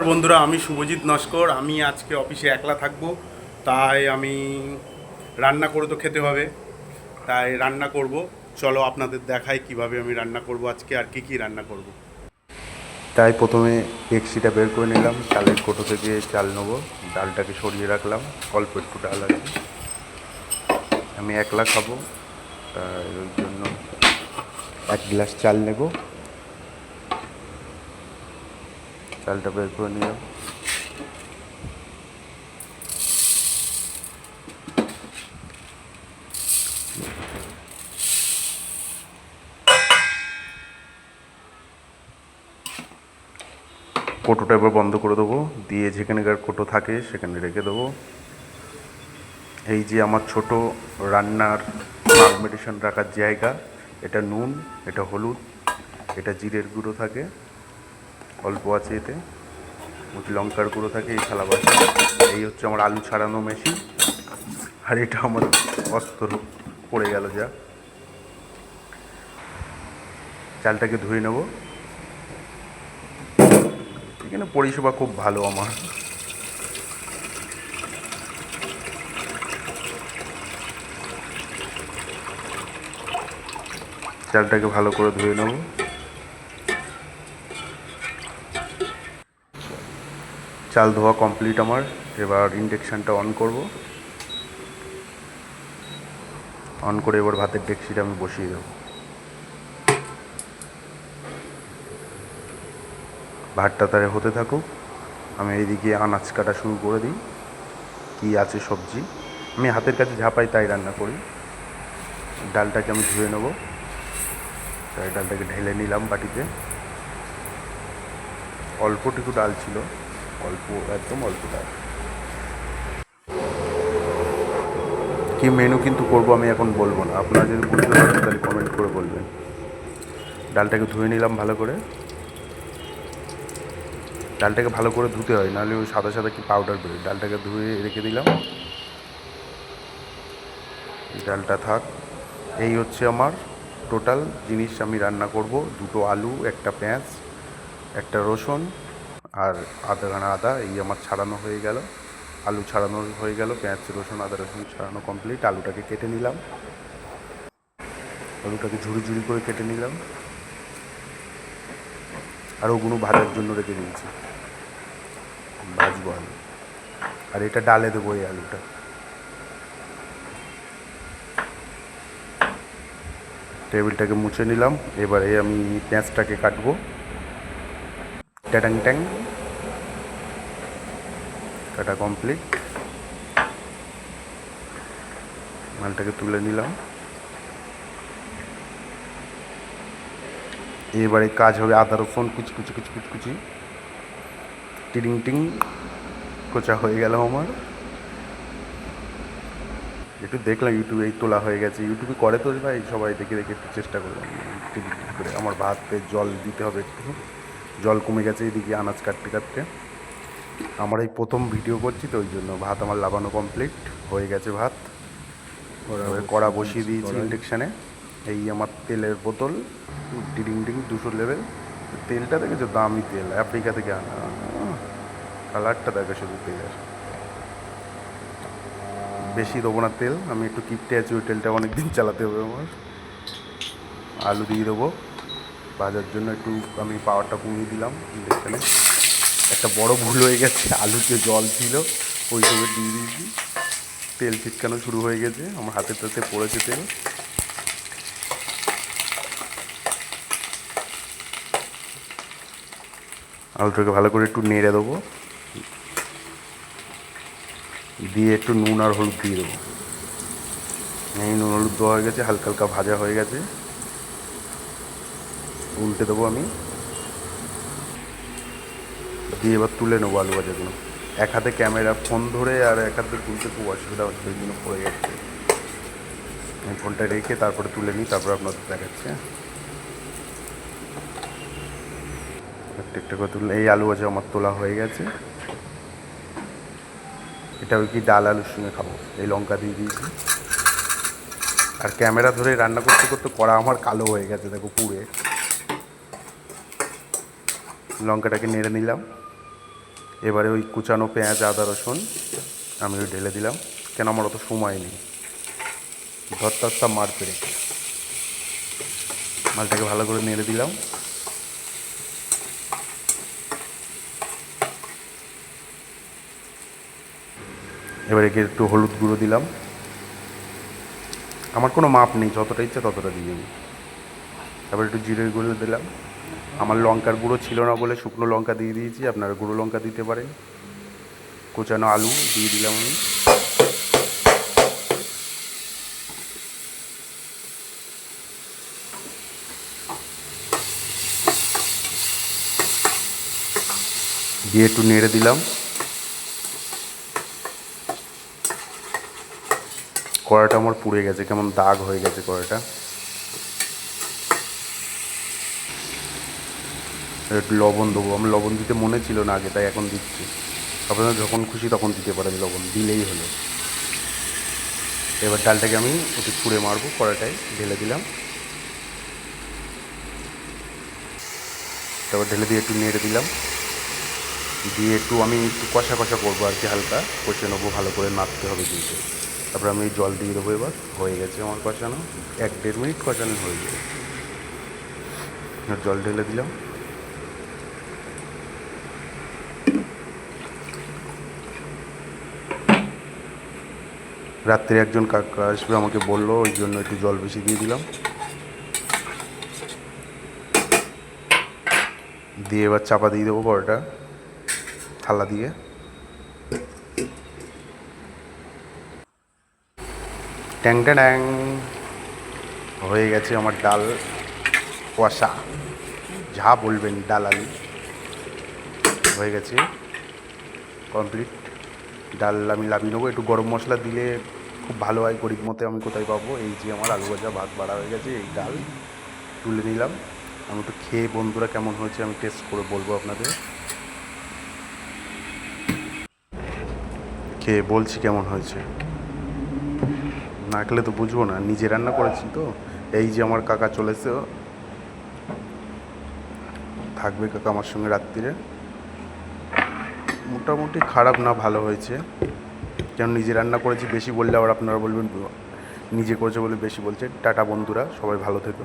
বন্ধুরা, আমি শুভজিৎ নস্কর। আমি আজকে অফিসে একলা থাকবো, তাই আমি রান্না করে তো খেতে হবে, তাই রান্না করব। চলো আপনাদের দেখাই কিভাবে আমি রান্না করব আজকে, আর কি কি রান্না করব। তাই প্রথমে ডেকচিটা বের করে নিলাম, চালের কোটো থেকে চাল নেবো। ডালটাকে সরিয়ে রাখলাম, অল্প একটু ডাল আছে, আমি একলা খাবো, তাই ওই জন্য 1 গ্লাস চাল নেব। চালটা বের করে নিলাম। কোটোটা এবার বন্ধ করে দেবো, দিয়ে যেখানেকার কোটো থাকে সেখানে রেখে দেবো। এই যে আমার ছোট রান্নার মাল মেডিসিন রাখার জায়গা, এটা নুন, এটা হলুদ, এটা জিরের গুঁড়ো থাকে, অল্প আছে এতে, লঙ্কার গুঁড়ো থাকে এই থালা বাসা। এই হচ্ছে আমার আলু ছাড়ানো মেশিন, আর এটা আমার অস্ত্র পড়ে গেল যা। চালটাকে ধুয়ে নেব। এখানে পরিষেবা খুব ভালো আমার। চালটাকে ভালো করে ধুয়ে নেব। চাল ধোয়া কমপ্লিট আমার। এবার ইন্ডাকশানটা অন করব। অন করে এবার ভাতের ডেকচিটা আমি বসিয়ে দেবো। ভাতটা তারে হতে থাকুক, আমি এইদিকে আনাজ কাটা শুরু করে দিই। কী আছে সবজি আমি হাতের কাছে ঝাঁপাই, তাই রান্না করি। ডালটাকে আমি ধুয়ে নেব, তাই ডালটাকে ঢেলে নিলাম বাটিতে। অল্পটুকু ডাল ছিল, অল্প, একদম অল্প ডাল। কি মেনু কিন্তু করবো আমি এখন বলবো না, আপনারা যদি বুঝতে পারেন তাহলে কমেন্ট করে বলবেন। ডালটাকে ধুয়ে নিলাম ভালো করে। ডালটাকে ভালো করে ধুতে হয়, নাহলে ওই সাদা সাদা কি পাউডার বেরোয়। ডালটাকে ধুয়ে রেখে দিলাম, ডালটা থাক। এই হচ্ছে আমার টোটাল জিনিস আমি রান্না করব। 2টো আলু, একটা পেঁয়াজ, একটা রসুন, আর আধা আদা। এই আমার ছাড়ানো হয়ে গেল, আলু ছাড়ানো হয়ে গেল, পেঁয়াজ রসুন আদা রসুন ছাড়ানো কমপ্লিট। আলুটাকে কেটে নিলাম, আলুটাকে ঝুড়ি ঝুড়ি করে কেটে নিলাম, আর ওগুলো ভাজার জন্য রেখে দিয়েছি, ভাজবো আলু। আর এটা ডালে দেবো এই আলুটা। টেবিলটাকে মুছে নিলাম। এবারে আমি পেঁয়াজটাকে কাটবো, ট্যাটাং ট্যাং, কাটা কমপ্লিট। মালটাকে তুলে নিলাম। এবারে কাজ হবে আদা রসুন কুচি কুচি কুচি কুচি কুচি, টিডিং টিং কোচা হয়ে গেল আমার। একটু দেখলাম ইউটিউবে এই তোলা হয়ে গেছে, ইউটিউবে করে তো ভাই, সবাই দেখে দেখে একটু চেষ্টা করলাম টিডিং করে। আমার ভাতে জল দিতে হবে একটু, জল কমে গেছে এদিকে আনাজ কাটতে কাটতে। আমার এই প্রথম ভিডিও করছি তো ওই জন্য। ভাত আমার লাগানো কমপ্লিট হয়ে গেছে ভাত। কড়া বসিয়ে দিয়েছি ইন্ডাকশানে। এই আমার তেলের বোতল, ডিডিং ডিং 200 লেভেল। তেলটা দেখেছো, দামি তেল, আফ্রিকা থেকে আনা। কালারটা দেখো শুধু তেলের। বেশি দেবো না তেল, আমি একটু কিপটে আছি, ওই তেলটা অনেক দিন চালাতে হবে আমার। আলু দিয়ে দেবো ভাজার জন্য। একটু আমি পাওয়ারটা কমিয়ে দিলাম ইন্ডাকশানে। একটা বড় ভুল হয়ে গেছে, আলুতে জল ছিল ওই সময় দিয়ে দিয়েছি। তেল ছিটকানো শুরু হয়ে গেছে, আমার হাতের তাতে পড়েছে তেল। আলুটাকে ভালো করে একটু নেড়ে দেবো, দিয়ে একটু নুন আর হলুদ দিয়ে দেবো। এই নুন হলুদ দেওয়া হয়ে গেছে, হালকা হালকা ভাজা হয়ে গেছে। উল্টে দেবো আমি, দিয়ে এবার তুলে নেবো আলু ভাজাগুলো। এক হাতে ক্যামেরা ফোন ধরে আর এক হাতে তুলতে খুব অসুবিধা হচ্ছে, ওই জন্য পড়ে যাচ্ছে। আমি ফোনটা রেখে তারপরে তুলে নিই, তারপরে আপনাদের দেখাচ্ছে। একটা একটা করে তুললে এই আলু ভাজা আমার তোলা হয়ে গেছে। এটা ওই কি ডাল আলুর সঙ্গে খাবো, এই লঙ্কা দিয়ে দিয়েছি। আর ক্যামেরা ধরে রান্না করতে করতে কড়া আমার কালো হয়ে গেছে দেখো পুড়ে। লঙ্কাটাকে নেড়ে নিলাম, এবারে ওই কুচানো পেঁয়াজ আদা রসুন আমি ঢেলে দিলাম, কেন আমার অত সময় নেই, ধরতা মার পেরে। মালটাকে ভালো করে নেড়ে দিলাম। এবারে একটু হলুদ গুঁড়ো দিলাম, আমার কোনো মাপ নেই, যতটা ইচ্ছা ততটা দিয়ে দিই। তারপর একটু জিরের গুঁড়ো দিলাম, আমার লঙ্কার গুঁড়ো ছিল না বলে শুকনো লঙ্কা দিয়ে দিয়েছি, আপনারা গুঁড়ো লঙ্কা দিতে পারেন। কোচানো আলু দিয়ে দিলাম আমি। দিয়ে একটু নেড়ে দিলাম। কড়াটা আমার পুড়ে গেছে, কেমন দাগ হয়ে গেছে কড়াটা। একটু লবণ দেবো, আমার লবণ দিতে মনে ছিল না আগে, তাই এখন দিচ্ছি। আপনারা যখন খুশি তখন দিতে পারেন, লবণ দিলেই হলো। এবার ডালটাকে আমি একটু ছুঁড়ে মারবো, কড়াটায় ঢেলে দিলাম। তারপর ঢেলে দিয়ে একটু নেড়ে দিলাম, দিয়ে একটু আমি একটু কষা কষা করবো আর কি, হালকা কষে নেবো, ভালো করে নাড়তে হবে কিন্তু। তারপর আমি জল দিয়ে দেবো। এবার হয়ে গেছে আমার কষানো, 1-1.5 মিনিট কষানো হয়ে যাবে। জল ঢেলে দিলাম। রাত্রে একজন কাকা আসবে আমাকে বললো, ওই জন্য একটু জল বেশি দিয়ে দিলাম। দিয়ে এবার চাপা দিয়ে দেবো কড়াটা থালা দিয়ে। ট্যাং ট্যাং হয়ে গেছে আমার ডাল কষা, যা বলবেন ডাল আলু হয়ে গেছে কমপ্লিট। ডাল আমি লাভিয়ে নেবো, একটু গরম মশলা দিলে খুব ভালো হয়, গরিব মতে আমি কোথায় পাবো। এই যে আমার আলু ভাজা ভাত বাড়া হয়ে গেছে, এই ডাল তুলে নিলাম। আমি একটু খেয়ে বন্ধুরা কেমন হয়েছে আমি টেস্ট করে বলবো আপনাদের, খেয়ে বলছি কেমন হয়েছে। না খেলে তো বুঝবো না, নিজে রান্না করেছি তো। এই যে আমার কাকা চলেছে, থাকবে কাকা আমার সঙ্গে রাত্রিরে। মোটামুটি খারাপ না, ভালো হয়েছে, কেন নিজে রান্না করেছি। বেশি বললে আবার আপনারা বলবেন নিজে করেছে বলে বেশি বলছে। টাটা বন্ধুরা, সবাই ভালো থেকো।